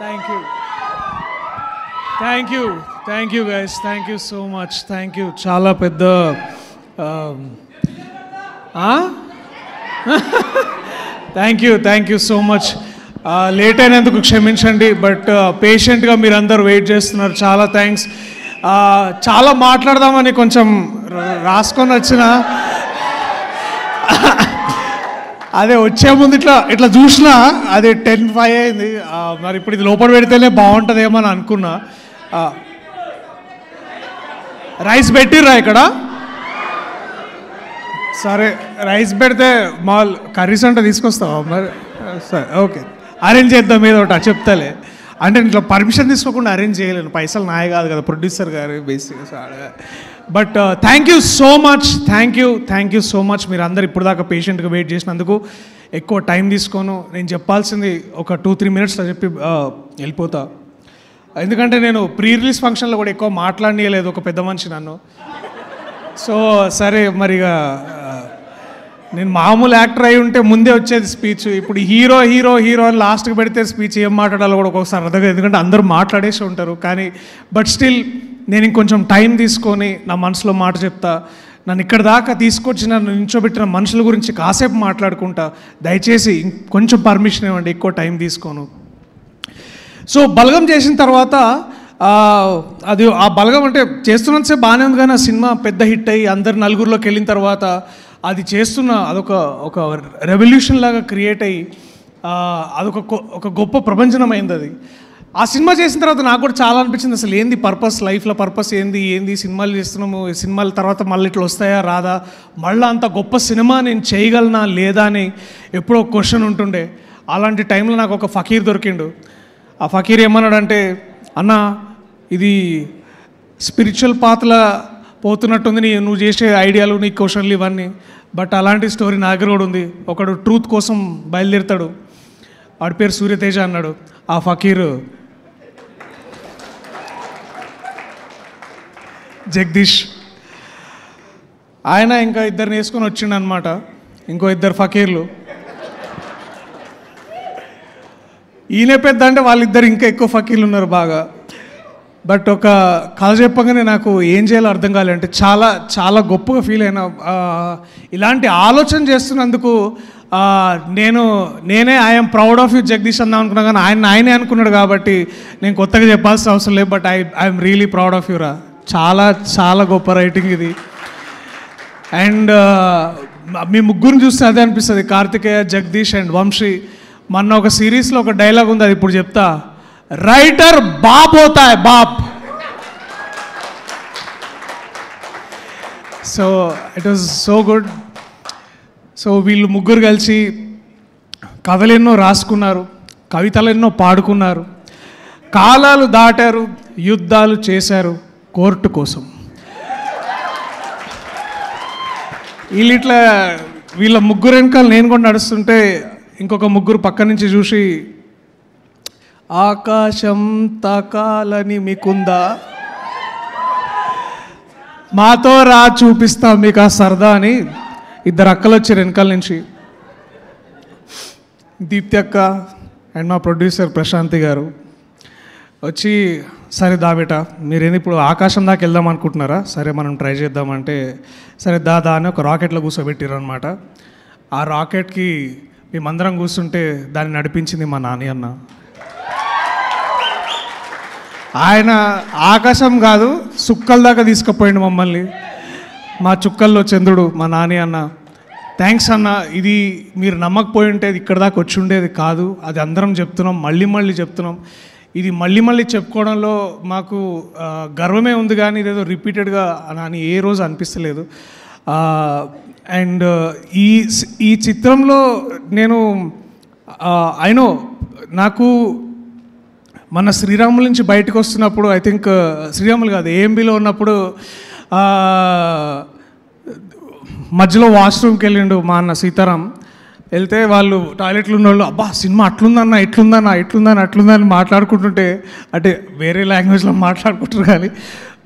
Thank you guys, thank you so much, thank you. చాలా పెద్ద thank you so much. Late అయినందుకు క్షమించండి, but పేషెంట్గా మీరందరూ వెయిట్ చేస్తున్నారు. చాలా థ్యాంక్స్. చాలా మాట్లాడదామని కొంచెం రాసుకొని వచ్చిన, అదే వచ్చే ముందు ఇట్లా చూసినా అది 10:05 అయింది. మరి ఇప్పుడు ఇది లోపల పెడితేనే బాగుంటుందేమో అని అనుకున్నా. రైస్ పెట్టిర్రా ఇక్కడ? సరే, రైస్ పెడితే మాల్ కర్రీస్ అంటే తీసుకొస్తావా మరి? సరే, ఓకే, అరేంజ్ చేద్దాం ఏదో ఒకటి చెప్తాలే. అంటే ఇట్లా పర్మిషన్ తీసుకోకుండా అరేంజ్ చేయలేను, పైసలు నాయ కాదు కదా, ప్రొడ్యూసర్ గారు బేసిక్గా. But thank you so much, thank you so much. మీరు అందరు ఇప్పుడు దాకా పేషెంట్గా వెయిట్ చేసినందుకు. ఎక్కువ టైం తీసుకోను, నేను చెప్పాల్సింది ఒక 2-3 మినిట్స్లో చెప్పి వెళ్ళిపోతా. ఎందుకంటే నేను ప్రీ రిలీజ్ ఫంక్షన్లో కూడా ఎక్కువ మాట్లాడనీయలేదు ఒక పెద్ద మనిషి నన్ను. సో సరే, మరిగా నేను మామూలు యాక్టర్ అయి ఉంటే ముందే వచ్చేది స్పీచ్. ఇప్పుడు హీరో అని లాస్ట్కి పెడితే స్పీచ్ ఏం మాట్లాడాలో కూడా ఒక్కొక్కసారి అర్థం, ఎందుకంటే అందరూ మాట్లాడేసి ఉంటారు. కానీ బట్ స్టిల్ నేను ఇంకొంచెం టైం తీసుకొని నా మనసులో మాట చెప్తా. నన్ను ఇక్కడ దాకా తీసుకొచ్చి నన్ను నించోబెట్టిన మనుషుల గురించి కాసేపు మాట్లాడుకుంటా. దయచేసి కొంచెం పర్మిషన్ ఇవ్వండి, ఎక్కువ టైం తీసుకోను. సో బలగం చేసిన తర్వాత అది ఆ బలగం అంటే చేస్తున్నంతసేపు బాగానే ఉంది, కానీ ఆ సినిమా పెద్ద హిట్ అయ్యి అందరు నలుగురిలోకి వెళ్ళిన తర్వాత అది చేస్తున్న అదొక రెవల్యూషన్ లాగా క్రియేట్ అయ్యి ఒక గొప్ప ప్రపంచమైంది అది. ఆ సినిమా చేసిన తర్వాత నాకు కూడా చాలా అనిపించింది, అసలు ఏంది పర్పస్, లైఫ్లో పర్పస్ ఏంది సినిమాలు చేస్తున్నాము, సినిమాల తర్వాత మళ్ళీ ఇట్లా వస్తాయా రాదా, మళ్ళీ అంత గొప్ప సినిమా నేను చేయగలనా లేదా అని ఎప్పుడో క్వశ్చన్ ఉంటుండే. అలాంటి టైంలో నాకు ఒక ఫకీర్ దొరికిండు. ఆ ఫకీర్ ఏమన్నాడంటే, అన్న ఇది స్పిరిచువల్ పాత్రలా పోతున్నట్టుంది నువ్వు చేసే ఐడియాలు, నీ క్వశ్చన్లు ఇవన్నీ, బట్ అలాంటి స్టోరీ నా దగ్గర కూడా ఉంది. ఒకడు ట్రూత్ కోసం బయలుదేరుతాడు, వాడి పేరు సూర్యతేజ అన్నాడు. ఆ ఫకీర్ జగదీష్, ఆయన ఇంకా ఇద్దరిని వేసుకొని వచ్చిండు అనమాట, ఇంకో ఇద్దరు ఫకీర్లు. ఈయన పెద్ద అంటే వాళ్ళిద్దరు ఇంకా ఎక్కువ ఫకీర్లు ఉన్నారు బాగా. బట్ ఒక కథ చెప్పగానే నాకు ఏం చేయాలో అర్థం కాలేదు. అంటే చాలా చాలా గొప్పగా ఫీల్ అయినా. ఇలాంటి ఆలోచన చేస్తున్నందుకు నేనే I'm proud of you Jagadish అందాం అనుకున్నా, కానీ ఆయనే అనుకున్నాడు కాబట్టి నేను కొత్తగా చెప్పాల్సిన అవసరం లేదు. But I'm really proud of you రా. చాలా చాలా గొప్ప రైటింగ్ ఇది. అండ్ మీ ముగ్గురిని చూస్తే అదే అనిపిస్తుంది, కార్తికేయ, జగదీష్ అండ్ వంశీ. మొన్న ఒక సిరీస్లో ఒక డైలాగ్ ఉంది, అది ఇప్పుడు చెప్తా. రైటర్ బాప్ హోతా హై బాప్. So it was so good. So వీళ్ళు ముగ్గురు కలిసి కథలు ఎన్నో రాసుకున్నారు, కవితలు ఎన్నో పాడుకున్నారు, కాలాలు దాటారు, యుద్ధాలు చేశారు కోర్టు కోసం. వీళ్ళ ముగ్గురు వెనకాల నేను కూడా నడుస్తుంటే ఇంకొక ముగ్గురు పక్క నుంచి చూసి, ఆకాశం తాకాలని మీకుందా, మాతో రా చూపిస్తాం మీకు ఆ సరదా అని ఇద్దరు అక్కలు వచ్చారు వెనకాల నుంచి. దీప్తి అక్క అండ్ మా ప్రొడ్యూసర్ ప్రశాంతి గారు వచ్చి, సరే దా బేట, మీరేంది ఇప్పుడు ఆకాశం దాకా వెళ్దాం అనుకుంటున్నారా, సరే మనం ట్రై చేద్దామంటే సరే దా అని ఒక రాకెట్లో కూర్చోబెట్టారు అనమాట. ఆ రాకెట్కి మేమందరం కూర్చుంటే దాన్ని నడిపించింది మా నాని అన్న. ఆయన ఆకాశం కాదు సుక్కల దాకా తీసుకుపోయిండు మమ్మల్ని. మా చుక్కల్లో చంద్రుడు మా నాని అన్న. థ్యాంక్స్ అన్న. ఇది మీరు నమ్మకపోయి ఉంటే ఇక్కడ దాకా వచ్చి ఉండేది కాదు. అది అందరం చెప్తున్నాం, మళ్ళీ చెప్తున్నాం. ఇది మళ్ళీ చెప్పుకోవడంలో మాకు గర్వమే ఉంది, కానీ ఇదేదో రిపీటెడ్గా అని ఏ రోజు అనిపిస్తలేదు. అండ్ ఈ చిత్రంలో నేను అయినో నాకు మన శ్రీరాముల నుంచి బయటకు వస్తున్నప్పుడు, ఐ థింక్ శ్రీరాములు కాదు ఏఎంబీలో ఉన్నప్పుడు మధ్యలో వాష్రూమ్కి వెళ్ళిండు మా అన్న సీతారాం. వెళ్తే వాళ్ళు టాయిలెట్లు ఉన్న వాళ్ళు, అబ్బా సినిమా అట్లుందన్న అట్లుందని మాట్లాడుకుంటుంటే, అంటే వేరే లాంగ్వేజ్లో మాట్లాడుకుంటారు కానీ,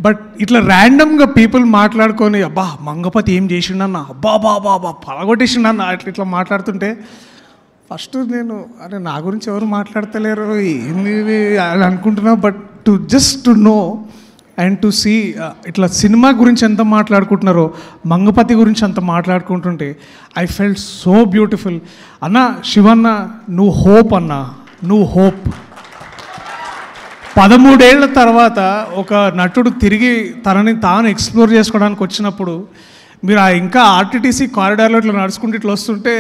బట్ ఇట్లా ర్యాండమ్గా పీపుల్ మాట్లాడుకొని, అబ్బా మంగపతి ఏం చేసిండన్న, అబ్బా పలగొట్టేసిండన్న, ఇట్లా మాట్లాడుతుంటే ఫస్ట్ నేను అరే నా గురించి ఎవరు మాట్లాడతలేరు ఏంది అని అనుకుంటున్నా, but just to know and to see ఇట్లా సినిమా గురించి ఎంత మాట్లాడుకుంటున్నారో, మంగపతి గురించి అంత మాట్లాడుకుంటుంటే ఐ ఫెల్ట్ సో బ్యూటిఫుల్. అన్న శివన్న నువ్వు హోప్ అన్న, నువ్వు హోప్. 13 ఏళ్ల తర్వాత ఒక నటుడు తిరిగి తనని తాను ఎక్స్ప్లోర్ చేసుకోవడానికి వచ్చినప్పుడు మీరు ఇంకా ఆర్టీటీసీ కారిడార్లో ఇట్లా నడుచుకుంటూ ఇట్లా వస్తుంటే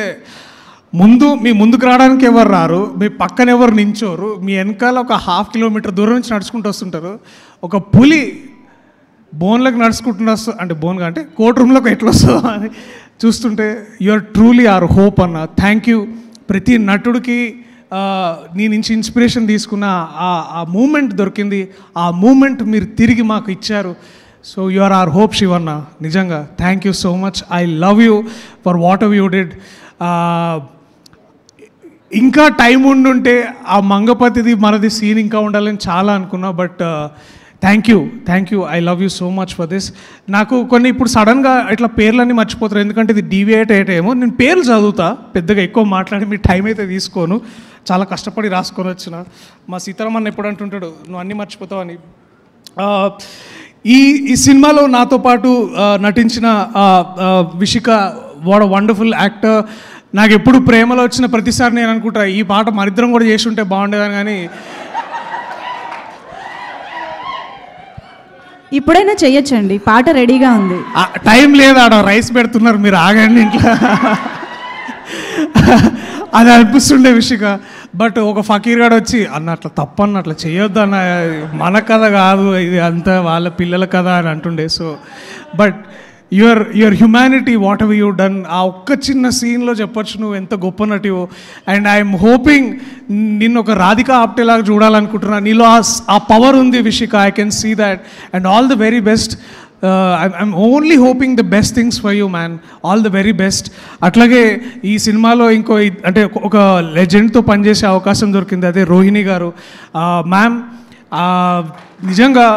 మీ ముందుకు రావడానికి ఎవరు రారు, మీ పక్కన ఎవరు నించోరు, మీ వెనకాల ఒక 1/2 కిలోమీటర్ దూరం నుంచి నడుచుకుంటూ వస్తుంటారు. ఒక పులి బోన్లకు నడుచుకుంటున్న అంటే బోన్గా అంటే కోర్ట్ రూమ్లోకి ఎట్లా వస్తుందో అని చూస్తుంటే you are truly our hope అన్న. Thank you. ప్రతి నటుడికి నీ నుంచి ఇన్స్పిరేషన్ తీసుకున్న ఆ మూమెంట్ దొరికింది, ఆ మూమెంట్ మీరు తిరిగి మాకు ఇచ్చారు. So you are our hope Shivanna. నిజంగా thank you so much. I love you for whatever you did. ఇంకా టైం ఉండుంటే ఆ మంగపతిది మనది సీన్ ఇంకా ఉండాలని చాలా అనుకున్నా, but thank you. I love you so much for this. నాకు కొన్ని ఇప్పుడు సడన్గా ఇట్లా పేర్లన్నీ మర్చిపోతారు, ఎందుకంటే ఇది డీవియేట్ అయ్యేటేమో. నేను పేర్లు చదువుతా, పెద్దగా ఎక్కువ మాట్లాడి మీ టైం అయితే తీసుకోను, చాలా కష్టపడి రాసుకొని వచ్చిన. మా సీతారామన్ ఎప్పుడు అంటుంటాడు నువ్వు అన్నీ మర్చిపోతావు అని. ఈ సినిమాలో నాతో పాటు నటించిన Vishika, what a wonderful actor. నాకు ఎప్పుడు ప్రేమలో వచ్చిన ప్రతిసారి నేను అనుకుంటా ఈ పాట మరిద్దరం కూడా చేసి ఉంటే బాగుండేదని, కానీ ఇప్పుడైనా చెయ్యొచ్చండి, పాట రెడీగా ఉంది. టైం లేదు, ఆడ రైస్ పెడుతున్నారు, మీరు ఆగండి ఇంట్లో అది అనిపిస్తుండే విషిక. బట్ ఒక ఫకీర్ గాడు వచ్చి అన్న అట్లా తప్పన్న, అట్లా చేయొద్దు అన్న, మన కథ కాదు ఇది, అంతా వాళ్ళ పిల్లల కథ అని అంటుండే. So but your humanity, what ever you done, ఆ ఒక్క చిన్న సీన్లో చెప్పొచ్చు నువ్వు ఎంత గొప్ప నటివో. అండ్ ఐఎమ్ హోపింగ్ నిన్ను ఒక రాధికా ఆప్టేలాగా చూడాలనుకుంటున్నా. నీలో ఆ పవర్ ఉంది Vishika, I can see that. And all the very best. I'm only hoping the best things for you man. All the very best. అట్లాగే ఈ సినిమాలో అంటే ఒక లెజెండ్తో పనిచేసే అవకాశం దొరికింది, అదే రోహిణి గారు. మ్యామ్ నిజంగా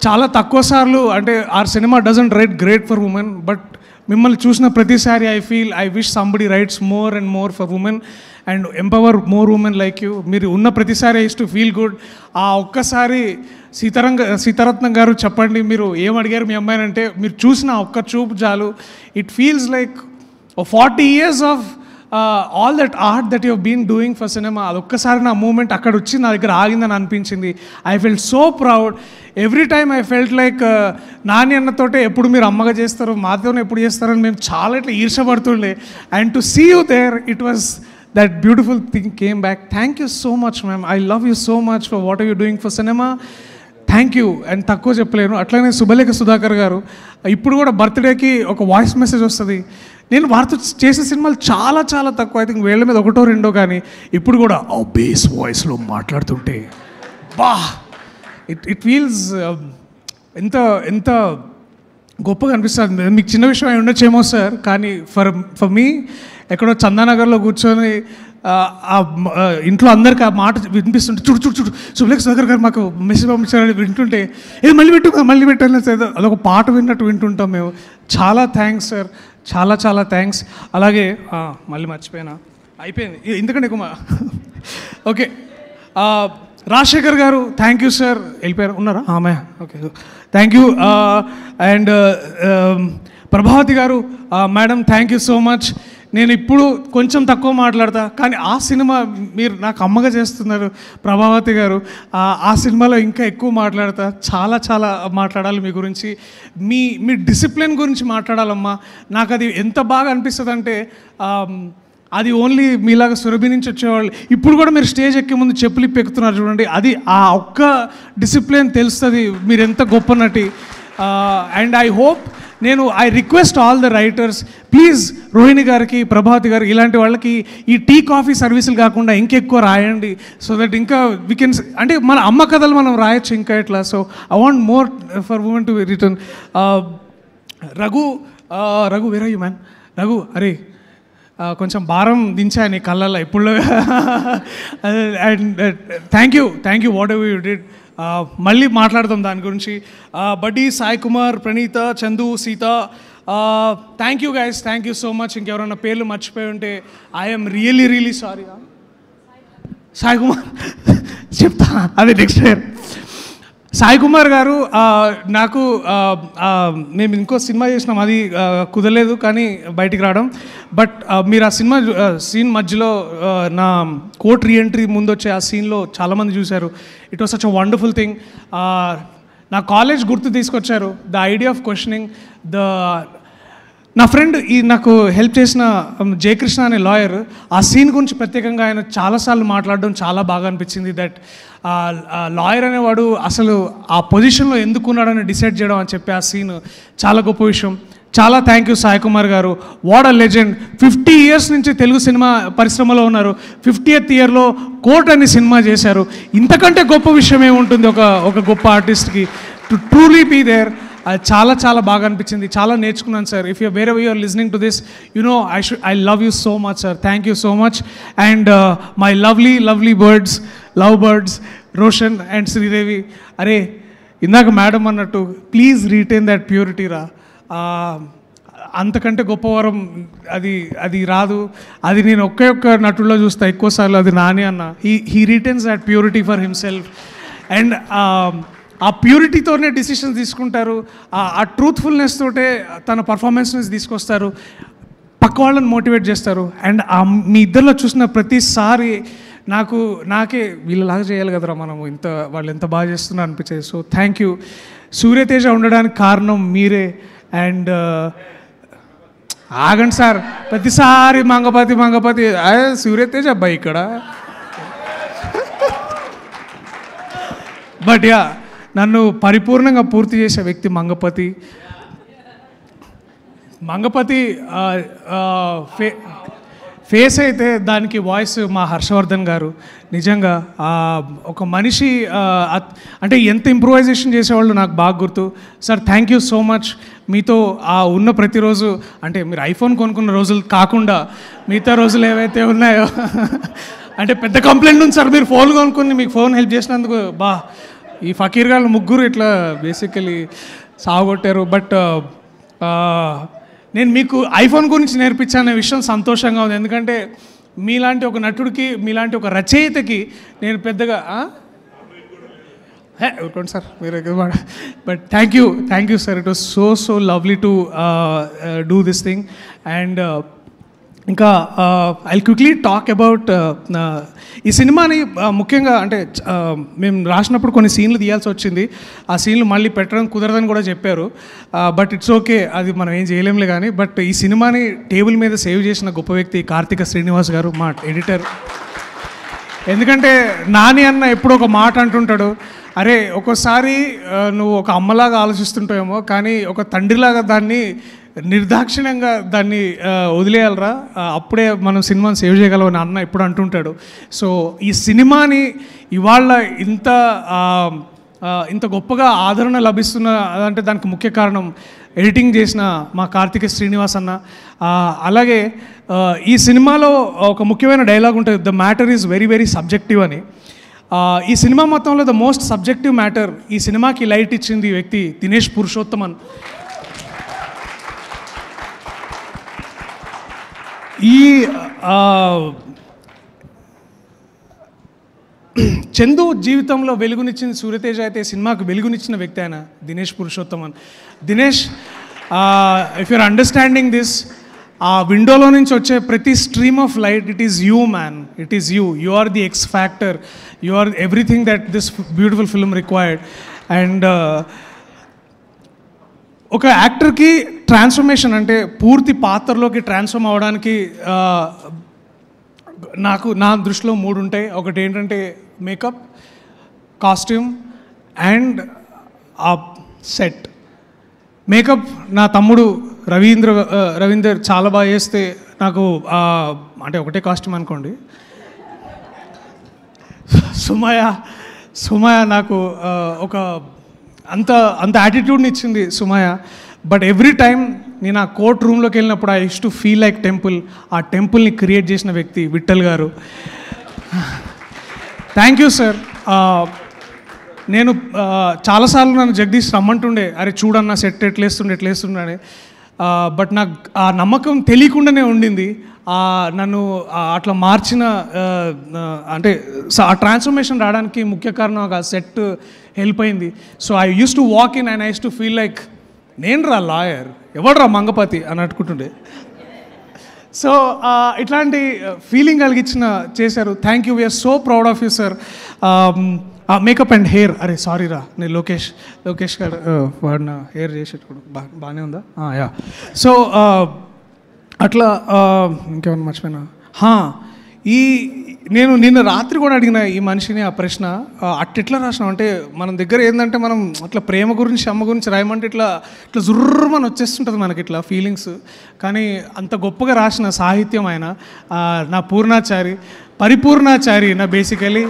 చాలా తక్కువ సార్లు అంటే our cinema doesn't write great for women, but మిమ్మల్ని చూసిన ప్రతిసారి I wish somebody writes more and more for women and empower more women like you. మీరు ఉన్న ప్రతిసారి ఐస్ టు ఫీల్ గుడ్. ఆ ఒక్కసారి సీతారత్నం గారు చెప్పండి, మీరు ఏం అడిగారు మీ అమ్మాయిని అంటే, మీరు చూసిన ఒక్క చూపు చాలు, it feels like 40 years of all that art that you been doing for cinema. అదొక్కసారి నా మూమెంట్ అక్కడ వచ్చి నా దగ్గర ఆగిందని అనిపించింది. I felt so proud. Every time I felt like Nani అన్నతోటే ఎప్పుడు మీరు అమ్మగా చేస్తారు, మాతోనే ఎప్పుడు చేస్తారని మేము చాలా ఇట్లా ఈర్షపడుతుండే. And to see you there, it was that beautiful thing came back. Thank you so much ma'am. I love you so much for what are you doing for cinema. Thank you. And తక్కువ చెప్పలేను. అట్లనే శుభలేఖ సుధాకర్ గారు, ఇప్పుడు కూడా బర్త్డేకి ఒక voice message వస్తుంది. నేను వారితో చేసే సినిమాలు చాలా చాలా తక్కువ, ఐ థింక్ వేళ్ళ మీద 1 or 2, కానీ ఇప్పుడు కూడా ఆ బేస్ వాయిస్లో మాట్లాడుతుంటే బా ఇట్ ఫీల్స్ ఎంత గొప్పగా అనిపిస్తుంది. మీకు చిన్న విషయం అయి ఉండొచ్చేమో సార్, కానీ ఫర్ మీ ఎక్కడో చందానగర్లో కూర్చొని ఇంట్లో అందరికి ఆ మాట వినిపిస్తుంటే చూడు శుభలేఖ సుధాకర్ గారు మాకు మెసేజ్ పంపించారని వింటుంటే మళ్ళీ పెట్టాలి అదొక పాట విన్నట్టు వింటుంటాం మేము. చాలా థ్యాంక్స్ సార్, చాలా చాలా థ్యాంక్స్. అలాగే మళ్ళీ మర్చిపోయినా, అయిపోయింది ఎందుకంటే ఎక్కువ. ఓకే, రాజశేఖర్ గారు థ్యాంక్ యూ సార్. వెళ్ళిపోయారు, ఉన్నారా? ఆమె okay, thank you. And Prabhavati garu, madam thank you so much. నేను ఇప్పుడు కొంచెం తక్కువ మాట్లాడతా, కానీ ఆ సినిమా మీరు నాకు అమ్మగా చేస్తున్నారు ప్రభావతి గారు. ఆ సినిమాలో ఇంకా ఎక్కువ మాట్లాడతా, చాలా చాలా మాట్లాడాలి మీ గురించి, మీ డిసిప్లిన్ గురించి మాట్లాడాలమ్మా. నాకు అది ఎంత బాగా అనిపిస్తుంది అంటే, అది ఓన్లీ మీలాగా సురభి నుంచి వచ్చేవాళ్ళు ఇప్పుడు కూడా మీరు స్టేజ్ ఎక్కే ముందు చెప్పులు ఎక్కుతున్నారు చూడండి, అది ఆ ఒక్క డిసిప్లిన్ తెలుస్తుంది మీరు ఎంత గొప్ప నటి. And I hope, I request all the writers, please Rohini గారికి, ప్రభావతి గారికి, ఇలాంటి వాళ్ళకి ఈ టీ కాఫీ సర్వీసులు కాకుండా ఇంకెక్కువ రాయండి. సో దట్ ఇంకా వీ కెన్, అంటే మన అమ్మ కథలు మనం రాయొచ్చు ఇంకా ఇట్లా. So I want more for women to return. Raghu where are you man? Raghu, అరే కొంచెం భారం దించా నీ కళ్ళల్లో ఇప్పుడు. And thank you whatever you did. మళ్ళీ మాట్లాడదాం దాని గురించి. Buddy, Sai Kumar, Praneetha, Chandu, Seetha, thank you guys, thank you so much. ఇంకెవరైనా పేర్లు మర్చిపోయి ఉంటే I'm really sorry. Sai Kumar చెప్తా, అదే నెక్స్ట్ ఇయర్. సాయి కుమార్ గారు నాకు మేము ఇంకో సినిమా చేసినాం, అది కుదరలేదు కానీ బయటికి రావడం. బట్ మీరు ఆ సినిమా సీన్ మధ్యలో నా కోర్ట్ రీఎంట్రీ ముందు వచ్చే ఆ సీన్లో చాలామంది చూశారు. It was such a wonderful thing. నా కాలేజ్ గుర్తు తీసుకొచ్చారు. ద ఐడియా ఆఫ్ క్వశ్చనింగ్ నా ఫ్రెండ్ నాకు హెల్ప్ చేసిన జయకృష్ణ అనే లాయర్, ఆ సీన్ గురించి ప్రత్యేకంగా ఆయన చాలాసార్లు మాట్లాడడం చాలా బాగా అనిపించింది. దట్ లాయర్ అనేవాడు అసలు ఆ పొజిషన్లో ఎందుకు ఉన్నాడని డిసైడ్ చేయడం అని చెప్పి ఆ సీన్ చాలా గొప్ప విషయం. చాలా థ్యాంక్ యూ సాయి కుమార్ గారు. What a legend. 50 years నుంచి తెలుగు సినిమా పరిశ్రమలో ఉన్నారు. 50th yearలో కోర్ట్ అని సినిమా చేశారు. ఇంతకంటే గొప్ప విషయం ఏముంటుంది ఒక గొప్ప ఆర్టిస్ట్కి. To truly be there. చాలా చాలా బాగా అనిపించింది, చాలా నేర్చుకున్నాను sir. If you wherever you are listening to this, you know I love you so much sir. Thank you so much. And my lovely birds, love birds, Roshan and Sridevi. అరే ఇందాక madam అన్నట్టు please retain that purity రా. అంతకంటే గొప్ప వరం అది రాదు. అది నేను ఒక్క నటుల్లో చూస్తా ఎక్కువసార్లు, అది నాని అన్న. He retains that purity for himself. And ఆ ప్యూరిటీతోనే డిసిషన్స్ తీసుకుంటారు. ఆ ట్రూత్ఫుల్నెస్ తోటే తన పర్ఫార్మెన్స్ని తీసుకొస్తారు, పక్క వాళ్ళని మోటివేట్ చేస్తారు. అండ్ మీ ఇద్దరిలో చూసిన ప్రతిసారి నాకే వీళ్ళలాగా చేయాలి కదరా మనము, వాళ్ళు ఎంత బాగా చేస్తున్నారు అనిపించేది. So thank you. సూర్యతేజ ఉండడానికి కారణం మీరే. అండ్ ఆగండి సార్, ప్రతిసారి మంగపతి సూర్యతేజ అబ్బాయి ఇక్కడ. బట్ యా, నన్ను పరిపూర్ణంగా పూర్తి చేసే వ్యక్తి మంగపతి ఫేస్ అయితే దానికి వాయిస్ మా హర్షవర్ధన్ గారు. నిజంగా ఒక మనిషి అంటే ఎంత ఇంప్రూవైజేషన్ చేసేవాళ్ళు నాకు బాగా గుర్తు. Sir thank you so much. మీతో ఉన్న ప్రతిరోజు, అంటే మీరు ఐఫోన్ కొనుక్కున్న రోజులు కాకుండా మిగతా రోజులు ఏవైతే ఉన్నాయో అంటే పెద్ద కంప్లైంట్ ఉంది సార్, మీరు ఫోన్ కొనుక్కుని మీకు ఫోన్ హెల్ప్ చేసినందుకు ఈ ఫకీర్ గారు ముగ్గురు ఇట్లా బేసికలీ సాగొట్టారు. బట్ నేను మీకు ఐఫోన్ గురించి నేర్పించానే విషయం సంతోషంగా ఉంది. ఎందుకంటే మీలాంటి ఒక నటుడికి, మీలాంటి ఒక రచయితకి నేను పెద్దగా ఊరుకోండి సార్ మీరు. But thank you sir. It was so lovely to do this thing. And ఇంకా ఐ క్విక్లీ టాక్ అబౌట్ ఈ సినిమాని. ముఖ్యంగా అంటే మేము రాసినప్పుడు కొన్ని సీన్లు తీయాల్సి వచ్చింది. ఆ సీన్లు మళ్ళీ పెట్టడం కుదరదని కూడా చెప్పారు. బట్ ఇట్స్ ఓకే, అది మనం ఏం చేయలేంలే కానీ. బట్ ఈ సినిమాని టేబుల్ మీద సేవ్ చేసిన గొప్ప వ్యక్తి కార్తిక శ్రీనివాస్ గారు, మా ఎడిటర్. ఎందుకంటే నాని అన్న ఎప్పుడో ఒక మాట అంటుంటాడు, అరే ఒక్కోసారి నువ్వు ఒక అమ్మలాగా ఆలోచిస్తుంటావేమో కానీ ఒక తండ్రిలాగా దాన్ని నిర్దాక్షిణ్యంగా దాన్ని వదిలేయాలరా, అప్పుడే మనం సినిమాని సేవ్ చేయగలమని అన్న ఎప్పుడు అంటుంటాడు. సో ఈ సినిమాని ఇవాళ ఇంత గొప్పగా ఆదరణ లభిస్తున్న అంటే దానికి ముఖ్య కారణం ఎడిటింగ్ చేసిన మా కార్తిక శ్రీనివాస్ అన్న. అలాగే ఈ సినిమాలో ఒక ముఖ్యమైన డైలాగ్ ఉంటుంది, the matter is very subjective అని. ఈ సినిమా మొత్తంలో ద మోస్ట్ సబ్జెక్టివ్ మ్యాటర్, ఈ సినిమాకి లైట్ ఇచ్చింది ఈ వ్యక్తి దినేష్ పురుషోత్తమన్. ఈ చందు జీవితంలో వెలుగునిచ్చింది సూర్యతేజ అయితే సినిమాకు వెలుగునిచ్చిన వ్యక్తి ఆయన Dinesh Purushothaman. Dinesh, if you're understanding this, ఆ విండోలో నుంచి వచ్చే ప్రతి stream of light, it is you man, it is you are the X factor, you are everything that this beautiful film required. And ఒక యాక్టర్కి ట్రాన్స్ఫర్మేషన్ అంటే పూర్తి పాత్రలోకి ట్రాన్స్ఫార్మ్ అవ్వడానికి నా దృష్టిలో 3 ఉంటాయి. ఒకటి ఏంటంటే మేకప్, కాస్ట్యూమ్ అండ్ ఆ సెట్. మేకప్ నా తమ్ముడు రవీందర్ చాలా బాగా చేస్తే నాకు అంటే ఒకటే కాస్ట్యూమ్ అనుకోండి. సుమయ నాకు ఒక అంత యాటిట్యూడ్ని ఇచ్చింది సుమయ. బట్ ఎవ్రీ టైమ్ నేను ఆ కోర్ట్ రూమ్లోకి వెళ్ళినప్పుడు I use to feel like temple. ఆ టెంపుల్ని క్రియేట్ చేసిన వ్యక్తి విఠల్ గారు. Thank you sir. నేను చాలాసార్లు నన్ను జగదీష్ రమ్మంటుండే, అరే చూడన్నా సెట్ ఎట్లేస్తుండే అని. బట్ నాకు ఆ నమ్మకం తెలియకుండానే ఉండింది. నన్ను అట్లా మార్చిన అంటే ఆ ట్రాన్స్ఫర్మేషన్ రావడానికి ముఖ్య కారణం ఆ సెట్ హెల్ప్ అయింది. So I use to walk in and I use to feel like నేను రా లాయర్, ఎవడు రా మంగపతి అని అనుకుంటుండే. సో ఇట్లాంటి ఫీలింగ్ కలిగించిన చేశారు. Thank you, we're so proud of you sir. Makeup and hair, అరే సారీ రా, నేను లోకేష్ గారు వాడిన హెయిర్ చేసేటప్పుడు బాగానే ఉందా? యా. సో అట్లా ఇంకేమన్నా మర్చిపోయినా, నేను నిన్న రాత్రి కూడా అడిగిన ఈ మనిషిని ఆ ప్రశ్న, అట్లా రాసినాం అంటే మన దగ్గర ఏంటంటే మనం అట్లా ప్రేమ గురించి అమ్మ గురించి రాయమంటే ఇట్లా జుర్రమని వచ్చేస్తుంటుంది మనకి ఇట్లా ఫీలింగ్స్. కానీ అంత గొప్పగా రాసిన సాహిత్యం ఆయన, నా పరిపూర్ణాచారి నా బేసికలీ.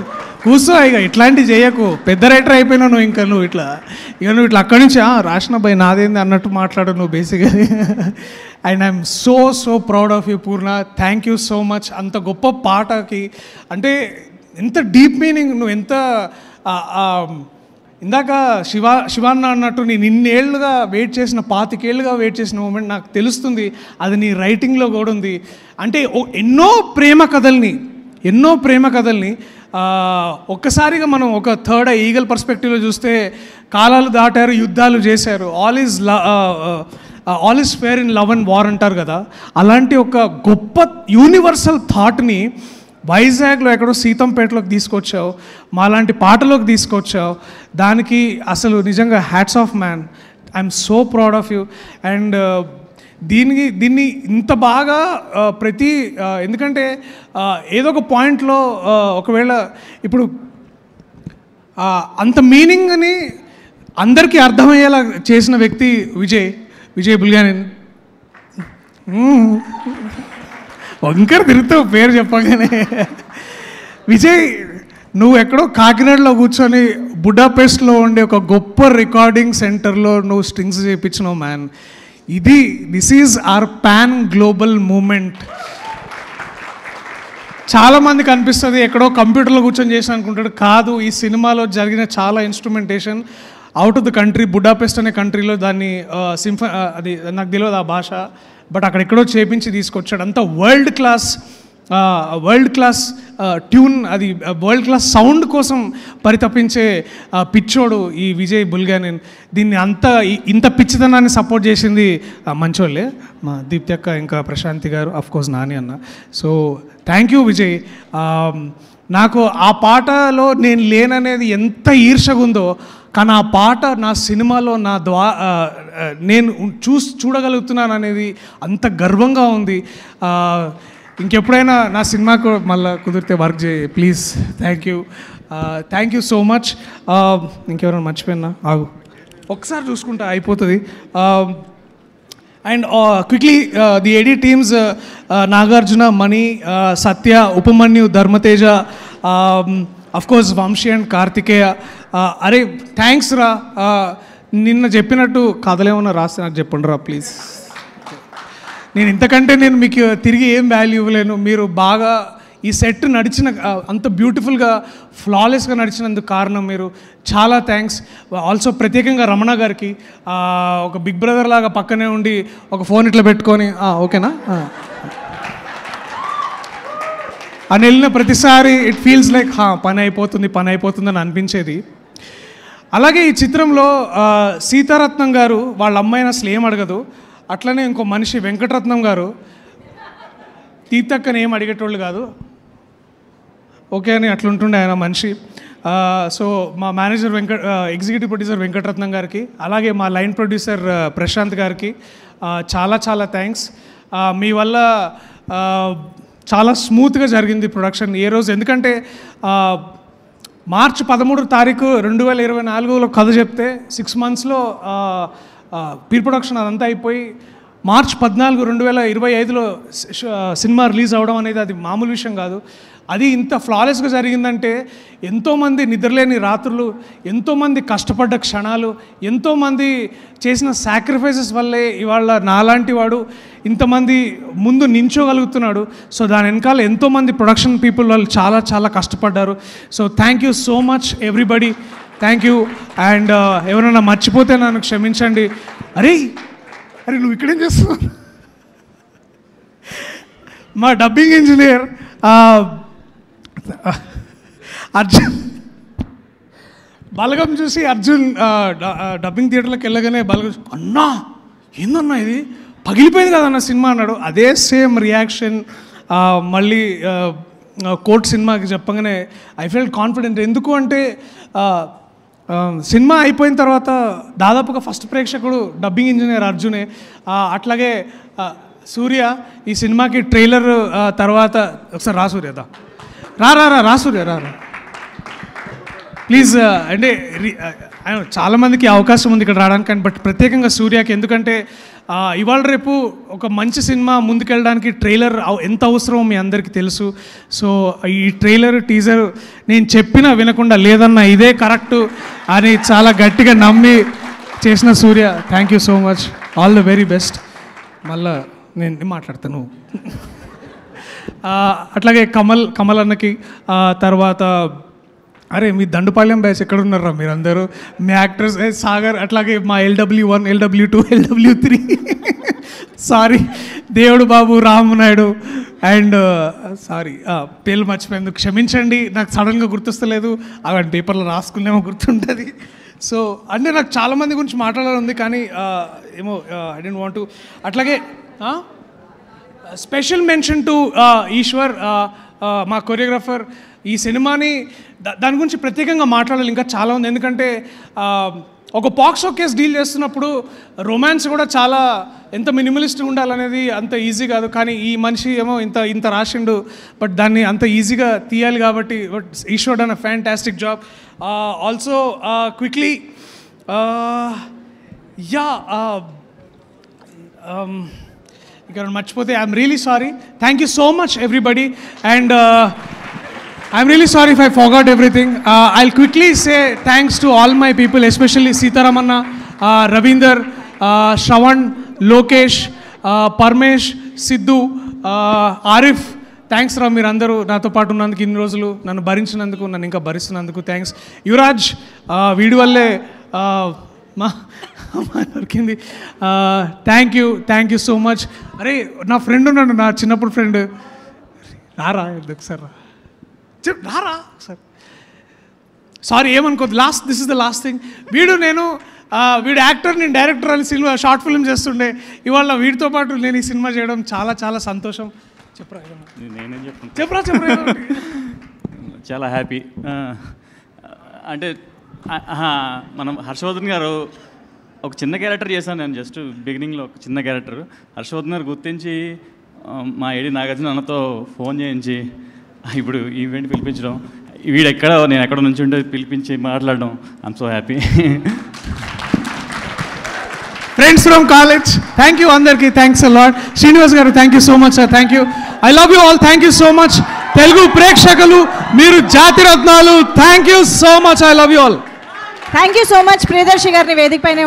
కూర్చో ఇక ఇట్లాంటివి చేయకు, పెద్ద రైటర్ అయిపోయినావు నువ్వు. నువ్వు ఇట్లా అక్కడి నుంచి రాసిన బై నాదేంది అన్నట్టు మాట్లాడు నువ్వు basically. And I'm so proud of you Purna, thank you so much. అంత గొప్ప పాటకి అంటే ఎంత డీప్ మీనింగ్, నువ్వు ఎంత ఇందాక శివాన్న అన్నట్టు నేను ఇన్నేళ్లుగా వెయిట్ చేసిన 25 ఏళ్ళుగా వెయిట్ చేసిన మూమెంట్ నాకు తెలుస్తుంది, అది నీ రైటింగ్లో కూడా ఉంది. అంటే ఎన్నో ప్రేమ కథల్ని ఒక్కసారిగా మనం ఒక థర్డ్ ఈగల్ పర్స్పెక్టివ్లో చూస్తే కాలాలు దాటారు, యుద్ధాలు చేశారు, all is fair in love and war అంటారు కదా. అలాంటి ఒక గొప్ప యూనివర్సల్ థాట్ని వైజాగ్లో ఎక్కడో సీతంపేటలోకి తీసుకొచ్చావు, మాలాంటి పాటలోకి తీసుకొచ్చావు. దానికి అసలు నిజంగా hats off man. I'm so proud of you. And దీన్ని ఇంత బాగా ఎందుకంటే ఏదో ఒక పాయింట్లో ఒకవేళ ఇప్పుడు అంత మీనింగ్ని అందరికీ అర్థమయ్యేలా చేసిన వ్యక్తి విజయ్ బుల్గానెన్. వంకర తిరుగుతావు పేరు చెప్పగానే. విజయ్, నువ్వు ఎక్కడో కాకినాడలో కూర్చొని బుడాపెస్ట్లో ఉండే ఒక గొప్ప రికార్డింగ్ సెంటర్లో నువ్వు స్ట్రింగ్స్ చేయించినావు man. This is our pan global moment. చాలామందికి అనిపిస్తుంది ఎక్కడో కంప్యూటర్లో కూర్చొని చేసిన అనుకుంటాడు. కాదు, ఈ సినిమాలో జరిగిన చాలా instrumentation out of the country, Budapest అనే కంట్రీలో దాన్ని అది నాకు తెలియదు ఆ భాష, బట్ అక్కడెక్కడో చేపించి తీసుకొచ్చాడు. అంత వరల్డ్ క్లాస్ ట్యూన్, అది వరల్డ్ క్లాస్ సౌండ్ కోసం పరితపించే పిచ్చోడు ఈ విజయ్ బుల్గానెన్. దీన్ని ఇంత పిచ్చితనాన్ని సపోర్ట్ చేసింది మంచోళ్ళే, మా దీప్తి అక్క, ఇంకా ప్రశాంతి గారు, అఫ్కోర్స్ నాని అన్న. So thank you Vijay. నాకు ఆ పాటలో నేను లేననేది ఎంత ఈర్షగా ఉందో, కానీ ఆ పాట నా సినిమాలో నేను చూడగలుగుతున్నాను అనేది అంత గర్వంగా ఉంది. ఇంకెప్పుడైనా నా సినిమాకు మళ్ళీ కుదిరితే వర్క్ చేయి please. Thank you so much. ఇంకెవరైనా మర్చిపోయినా ఆగు, ఒకసారి చూసుకుంటా అయిపోతుంది. And quickly the AD teams, Nagarjuna, Mani, Satya, Upamanyu, Dharmateja, of course Vamsi and Karthikeya. అరే థ్యాంక్స్ రా. నిన్న చెప్పినట్టు కథలేమన్నా రాస్తే నాకు చెప్పండి రా ప్లీజ్. నేను ఇంతకంటే మీకు తిరిగి ఏం వాల్యూ ఇవ్వలేను. మీరు బాగా ఈ సెట్ నడిచిన అంత బ్యూటిఫుల్గా ఫ్లాలెస్గా నడిచినందుకు కారణం మీరు. చాలా థ్యాంక్స్. ఆల్సో ప్రత్యేకంగా రమణ గారికి, ఒక బిగ్ బ్రదర్ లాగా పక్కనే ఉండి ఒక ఫోన్ ఇట్లా పెట్టుకొని ఓకేనా అని వెళ్ళిన ప్రతిసారి ఇట్ ఫీల్స్ లైక్ పని అయిపోతుంది అని అనిపించేది. అలాగే ఈ చిత్రంలో సీతారత్నం గారు వాళ్ళ అమ్మాయిని అసలు ఏం అడగదు. అట్లనే ఇంకో మనిషి వెంకటరత్నం గారు తీర్థక్కని ఏం అడిగేటోళ్ళు కాదు, ఓకే అని అట్లుంటుండే ఆయన మనిషి. సో మా మేనేజర్ ఎగ్జిక్యూటివ్ ప్రొడ్యూసర్ వెంకటరత్నం గారికి, అలాగే మా లైన్ ప్రొడ్యూసర్ ప్రశాంత్ గారికి చాలా థ్యాంక్స్. మీ వల్ల చాలా స్మూత్గా జరిగింది ప్రొడక్షన్ ఏ రోజు. ఎందుకంటే మార్చి 13 తారీఖు 2024లో కథ చెప్తే 6 monthsలో ప్రీ ప్రొడక్షన్ అదంతా అయిపోయి మార్చి 14, 2025లో సినిమా రిలీజ్ అవ్వడం అనేది అది మామూలు విషయం కాదు. అది ఇంత ఫ్లాలెస్గా జరిగిందంటే ఎంతోమంది నిద్రలేని రాత్రులు, ఎంతోమంది కష్టపడ్డ క్షణాలు, ఎంతోమంది చేసిన సాక్రిఫైసెస్ వల్లే ఇవాళ నాలాంటి వాడు ఇంతమంది ముందు నించోగలుగుతున్నాడు. సో దాని వెనకాల ఎంతోమంది ప్రొడక్షన్ పీపుల్ వాళ్ళు చాలా కష్టపడ్డారు. So thank you so much everybody, thank you. And ఎవరైనా మర్చిపోతే నన్ను క్షమించండి. అరే అరే నువ్వు ఇక్కడేం చేస్తున్నావు? మా డబ్బింగ్ ఇంజనీర్ అర్జున్ బలగం చూసి అర్జున్ డబ్బింగ్ థియేటర్లోకి వెళ్ళగానే బలగం అన్నా ఏందన్నా ఇది పగిలిపోయింది కదన్న సినిమా అన్నాడు. అదే సేమ్ రియాక్షన్ మళ్ళీ కోర్ట్ సినిమాకి చెప్పగానే ఐ ఫెల్ట్ కాన్ఫిడెంట్. ఎందుకు అంటే సినిమా అయిపోయిన తర్వాత దాదాపుగా ఫస్ట్ ప్రేక్షకుడు డబ్బింగ్ ఇంజనీర్ అర్జునే. అట్లాగే సూర్య ఈ సినిమాకి ట్రైలర్ తర్వాత ఒకసారి రా సూర్య రా సూర్య రా ప్లీజ్. అంటే చాలామందికి అవకాశం ఉంది ఇక్కడ రావడానికి, బట్ ప్రత్యేకంగా సూర్యకి ఎందుకంటే ఇవాళ రేపు ఒక మంచి సినిమా ముందుకెళ్ళడానికి ట్రైలర్ ఎంత అవసరమో మీ అందరికీ తెలుసు. సో ఈ ట్రైలర్ టీజర్ నేను చెప్పినా వినకుండా లేదన్నా ఇదే కరెక్టు అని చాలా గట్టిగా నమ్మి చేసిన Surya, thank you so much, all the very best. మళ్ళా నేను మాట్లాడతాను. అట్లాగే కమల్ అన్నకి, తర్వాత అరే మీ దండుపాళ్యం బ్యాచ్ ఎక్కడ ఉన్నారా మీరందరూ, మీ యాక్టర్స్ సాగర్, అట్లాగే మా LW1, LW2, LW3 సారీ దేవుడు బాబు, రామనాయుడు అండ్ సారీ పేర్లు మర్చిపోయేందుకు క్షమించండి, నాకు సడన్గా గుర్తొస్తలేదు, అవన్నీ పేపర్లో రాసుకునేమో గుర్తుంటుంది. సో అంటే నాకు చాలామంది గురించి మాట్లాడాలి ఉంది కానీ ఏమో ఐ డోంట్ వాంట్ టు. అట్లాగే స్పెషల్ మెన్షన్ టు ఈశ్వర్, మా కొరియోగ్రాఫర్. ఈ సినిమాని దాని గురించి ప్రత్యేకంగా మాట్లాడాలి ఇంకా చాలా ఉంది, ఎందుకంటే ఒక పాక్సో కేసు డీల్ చేస్తున్నప్పుడు రొమాన్స్ కూడా చాలా ఎంత మినిమలిస్ట్గా ఉండాలనేది అంత ఈజీ కాదు. కానీ ఈ మనిషి ఏమో ఇంత రాసిండు, బట్ దాన్ని అంత ఈజీగా తీయాలి కాబట్టి but Eeshwar done a fantastic job. Also quickly ఇక్కడ మర్చిపోతే I'm really sorry. Thank you so much everybody and I'm really sorry if I forgot everything. I'll quickly say thanks to all my people, especially Sitaramanna, Ravinder, Shravan, Lokesh, Parmesh, Sidhu, Arif. Thanks రా మీరందరూ నాతో పాటు ఉన్నందుకు, ఇన్ని రోజులు నన్ను భరించినందుకు, నన్ను ఇంకా భరిస్తున్నందుకు థ్యాంక్స్. యువరాజ్ వీడి వల్లే మా దొరికింది. Thank you so much. అరే నా ఫ్రెండ్ ఉన్నాడు, నా చిన్నప్పుడు ఫ్రెండ్, రారా ఒకసారి రారా సార్. సారీ ఏమనుకోద్దు, this is the last thing. వీడు యాక్టర్, నేను డైరెక్టర్ అని సినిమా షార్ట్ ఫిల్మ్ చేస్తుండే. ఇవాళ వీడితో పాటు నేను ఈ సినిమా చేయడం చాలా చాలా సంతోషం. చెప్పరా చాలా హ్యాపీ. అంటే మనం హర్షవర్ధన్ గారు ఒక చిన్న క్యారెక్టర్ చేశాను నేను, జస్ట్ బిగినింగ్లో ఒక చిన్న క్యారెక్టర్. హర్షవర్ధన్ గారు గుర్తించి మా ఏడి నాగార్జున అన్నతో ఫోన్ చేయించి ఇప్పుడు ఈవెంట్ పిలిపించడం, నేను ఎక్కడ నుంచి ఉంటే పిలిపించి మాట్లాడడం, I'm so happy. Friends from college, thank you అందరికీ, థ్యాంక్స్ అ లాట్. శ్రీనివాస్ గారు thank you so much sir, thank you. I love you all, thank you so much. Telugu ప్రేక్షకులు మీరు జాతి రత్నాలు, thank you so much, I love you all. Thank you so much. Priyadarshi గారిని వేదిక పైన